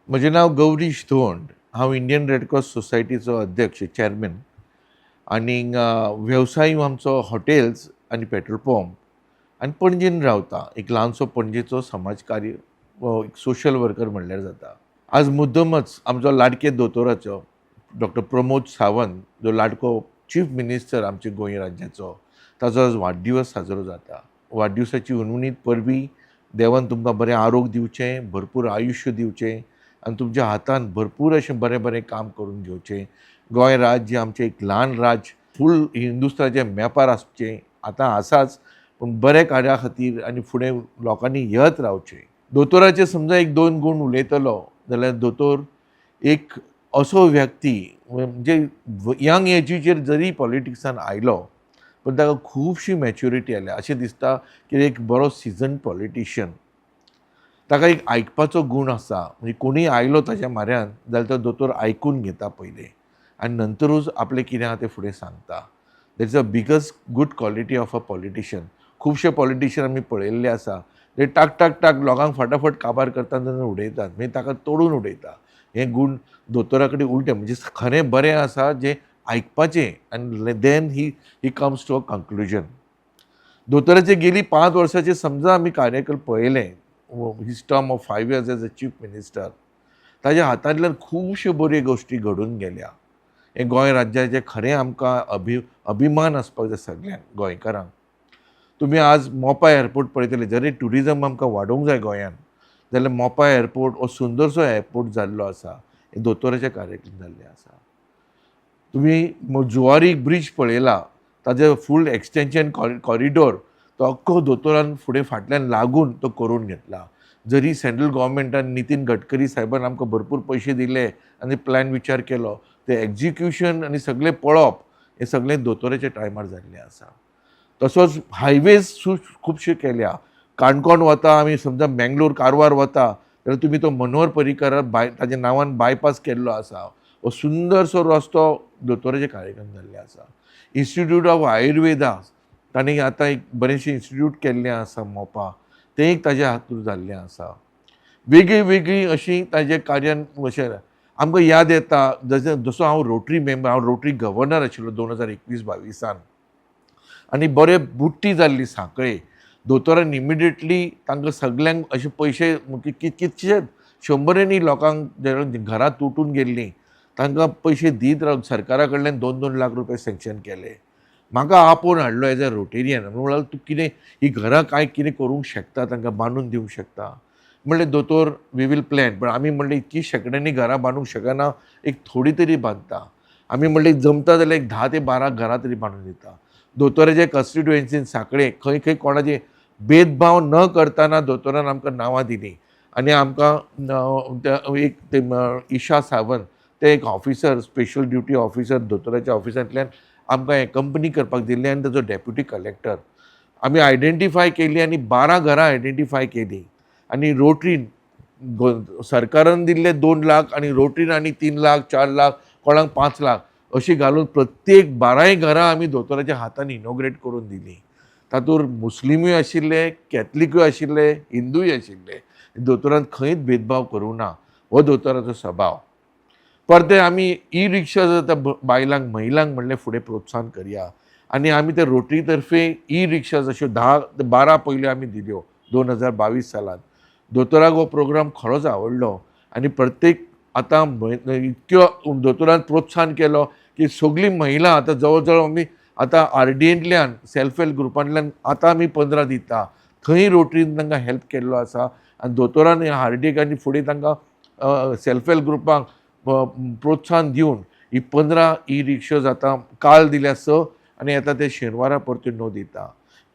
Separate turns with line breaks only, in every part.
म्हजें नांव गौरीश धोंड. हांव इंडियन रेड क्रॉस सोसायटीचो अध्यक्ष चॅरमॅन आनीक वेवसाय आमचो हॉटेल्स आनी पेट्रोल पंप आनी पणजेन रावता. एक ल्हानसो पणजेचो समाजकार्य एक सोशल वर्कर म्हणल्यार जाता. आज मुद्दमच आमचो लाडके दोतोराचो डॉक्टर प्रमोद सावंत जो लाडको चीफ मिनिस्टर आमच्या गोंय राज्याचो ताचो आज वाडदिवस साजरो जाता. वाडदिवसाची उर्मिणीत परबीं देवान तुमकां बरें आरोग्य दिवचें, भरपूर आयुश्य दिवचें आनी तुमच्या हातान भरपूर अशें बरें बरें काम करून घेवचें. गोंय राज्य आमचें एक ल्हान राज्य फूल हिंदुस्तानाच्या मॅपार आसचें आतां आसाच, पूण बरे कार्या खातीर आनी फुडें लोकांनी येत रावचें. दोतोराचे समजा एक दोन गूण उलयतलो जाल्यार दोतोर एक असो व्यक्ती म्हणजे यंग एजीचेर जरी पॉलिटिक्सान आयलो पण ताका खुबशी मॅच्युरिटी आयल्या अशें दिसता की एक बरो सिजन पॉलिटिशियन. ताका एक आयकपाचो गूण आसा, म्हणजे कोणीय आयलो ताच्या म्हऱ्यान जाल्यार तो दोतोर आयकून घेता पयलें आनी नंतरूच आपलें कितें आहा तें फुडें सांगता. That is a biggest good quality of a politician. खुबशे पॉलिटिशियन आमी पळयल्ले आसा ते टाक टाक टाक लोकांक फटाफट काबार करतात आनी उडयतात, मागीर ताका तोडून उडयता. हें गूण दोतोरा कडेन उलटें म्हणजे खरें बरें आसा जें आयकपाचें आनी then he comes to a conclusion. दोतोराचे गेली 5 वर्साचे समजा आमी कार्यकाल पळयले, his term of 5 years as a chief minister, ताच्या हातांतल्यान खुबश्यो बऱ्यो गोश्टी घडून गेल्या. हें गोंय राज्याचें खरें आमकां अभिमान आसपाक जाय सगळ्यांक गोंयकारांक. तुमी आज मोपा एअरपोर्ट पळयतले, जरी ट्युरिजम आमकां वाडोवंक जाय गोंयांत जाल्यार मोपा एअरपोर्ट हो सुंदरसो एअरपोर्ट जाल्लो आसा, हे दोतोराच्या कार्यकाळांत जाल्लें आसा. तुम्ही जुवारी ब्रिज पळयला, ताजें फूल एक्सटेंशन कॉरिडोर तो अख्खो दोतोरान फुडें फाटल्यान लागून तो करून घेतला. जरी सेंट्रल गव्हर्मेंटान नितीन गडकरी साहेबान आमकां भरपूर पयशे दिले आनी प्लॅन विचार केलो, ते एक्झिक्युशन आनी सगळें पळोवप हें सगळें दोतोराच्या टायमार जाल्लें आसा. तसोच हायवेज खुबशे केल्या. काणकोण वता आमी, समजा बेंगलोर कारवार वता जाल्यार तुमी तो मनोहर पर्रीकार ताच्या नांवान बायपास केल्लो आसा. हो सुंदरसो रस्तो दोतोराच्या कार्यकाळांत जाल्ले आसा. इन्स्टिट्यूट ऑफ आयुर्वेदा तांणी आतां एक बरेंशें इन्स्टिट्यूट केल्लें आसा मोपा, तें एक ताज्या हातूंत जाल्लें आसा. वेगळी वेगळी अशीं ताजे कार्यान अशें आमकां याद येता जसो हांव रोटरी मेंबर, हांव रोटरी गव्हर्नर आशिल्लो 2021-22 आनी बरे बुट्टी जाल्ली सांखळे. दोतोरान इमिडिएटली तांकां सगल्यांक अशे पयशे कितशेच 100नी लोकांक घरां तुटून गेल्लीं तांकां पयशे दीत रावन सरकारा कडल्यान 2-2 लाख रुपया सँक्शन केले. म्हाका आपोवन हाडलो एज अ रोटेरियन. म्हणल्यार तूं कितें ही घरां काय कितें करूंक शकता, तांकां बांदून दिवंक शकता. म्हणलें दोतोर वी वील प्लॅन, पण आमी म्हणलें इतकी शेकड्यांनी घरां बांदूंक शकना, एक थोडी तरी बांदता. आमी म्हणलें जमता जाल्यार एक 10 ते 12 घरां तरी बांदून दिता. दोतोराचे कॉन्स्टिट्युएन्सीन सांखळे खंय खंय कोणाचे भेदभाव न करताना दोतोरान आमकां नांवां दिलीं आनी आमकां एक ईशा सावंत ते एक ऑफिसर, स्पेशल ड्युटी ऑफिसर दोतोराच्या ऑफिसांतल्यान आमकां हें कंपनी करपाक दिल्ली आनी ताजो डेप्युटी कलेक्टर आमी आयडेंटिफाय केली आनी 12 घरां आयडेंटिफाय केलीं. आनी रोटरीन सरकारान दिल्ले 2 लाख आनी रोटरीन आनी 3 लाख 4 लाख कोणाक 5 लाख अशी घालून प्रत्येक 12 घरां आमी दोतोराच्या हातान इनॉग्रेट करून दिलीं. तातूंत मुस्लिमूय आशिल्ले, कॅथलीकूय आशिल्ले, हिंदूय आशिल्ले. दोतोरान खंयच भेदभाव करूं ना. हो दोतोराचो स्वभाव. परते आमी ई रिक्षा जाता बायलांक महिलांक म्हणलें फुडें प्रोत्साहन करया आनी आमी ते रोटरी तर्फे ई रिक्षा अश्यो 10 ते 12 पयल्यो आमी दिल्यो 2022 सालांत. दोतोराक हो प्रोग्राम खरोच आवडलो आनी प्रत्येक आतां इतक्यो दोतोरान प्रोत्साहन केलो की सगळीं महिला आतां जवळ जवळ आमी आतां आर.डी.एंतल्यान सेल्फ हेल्प ग्रुपांतल्यान आतां आमी 15 दिता. थंय रोटरीन तांकां हेल्प केल्लो आसा आनी दोतोरान हार्दिक आनी फुडें तांकां सेल्फ हेल्प ग्रुपांक प्रोत्साहन दिवन ही 15 ई रिक्षाज आतां काल दिल्या 6 आनी येता ते शेनवारा परत्यो 9 दिता.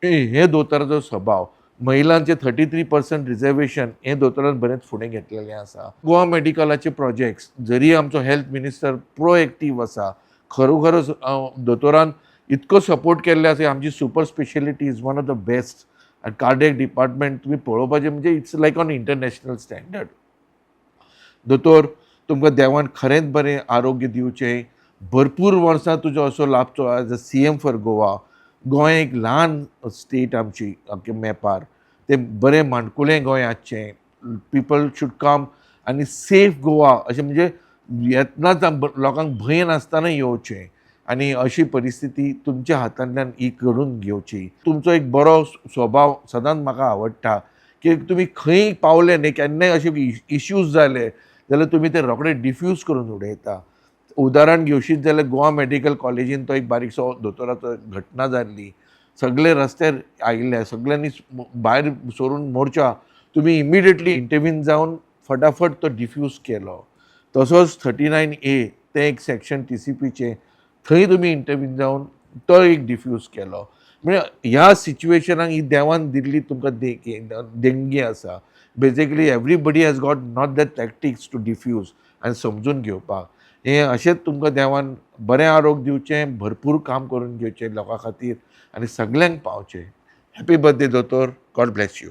हे दोतोराचो स्वभाव. महिलांचे 33% रिजर्वेशन हें दोतोरान बरेंच फुडें घेतलेलें आसा. गोवा मेडिकलाचे प्रोजेक्ट्स जरी आमचो हेल्थ मिनिस्टर प्रोएक्टीव आसा, खरोखरच दोतोरान इतको सपोर्ट केल्ले आसा. आमची super speciality is one of the best आनी कार्डियक डिपार्टमेंट तुमी पळोवपाचें म्हणजे it's like on international standard. दोतोर तुमकां देवान खरेंच बरें आरोग्य दिवचें. भरपूर वर्सां तुजो असो लाभचो as a CM for Goa. Goa एक ल्हान स्टेट आमची मॅपार. तें बरें माणकुलें गोंय आसचें. पीपल शूड कम आनी सेफ गोवा अशें म्हणजे येतनाच लोकांक भंय नासतना येवचें आनी अशी परिस्थिती तुमच्या हातांतल्यान ही घडून घेवची. तुमचो एक बरो स्वभाव सदांच म्हाका आवडटा की तुमी खंय पावले न्ही केन्नाय अशे इश्यूज जाले जाल्यार तुमी ते रोखडे डिफ्यूज करून उडयता. उदाहरण घेवशीत जाल्यार गोवा मेडिकल कॉलेजीन तो एक बारीकसो दोतोराचो घटना जाल्ली. सगळे रस्त्यार आयिल्ले, सगळ्यांनी भायर सरून मोर्चा. तुमी इमिडिएटली इंटरव्हीन जावन फटाफट तो डिफ्यूज केलो. तसोच 39A तें एक सेक्शन TCPचें थंय तुमी इंटरव्हीन जावन तो एक डिफ्यूज केलो. म्हणजे ह्या सिच्युएशनाक ही देवान दिल्ली तुमकां देणगी आसा. Basically everybody has got not that tactics to diffuse आनी समजून घेवपाक. हें अशेंच तुमकां देवान बरें आरोग्य दिवचें, भरपूर काम करून घेवचें लोकां खातीर आनी सगल्यांक पावचें. हॅपी बर्थडे दोतोर. God bless you.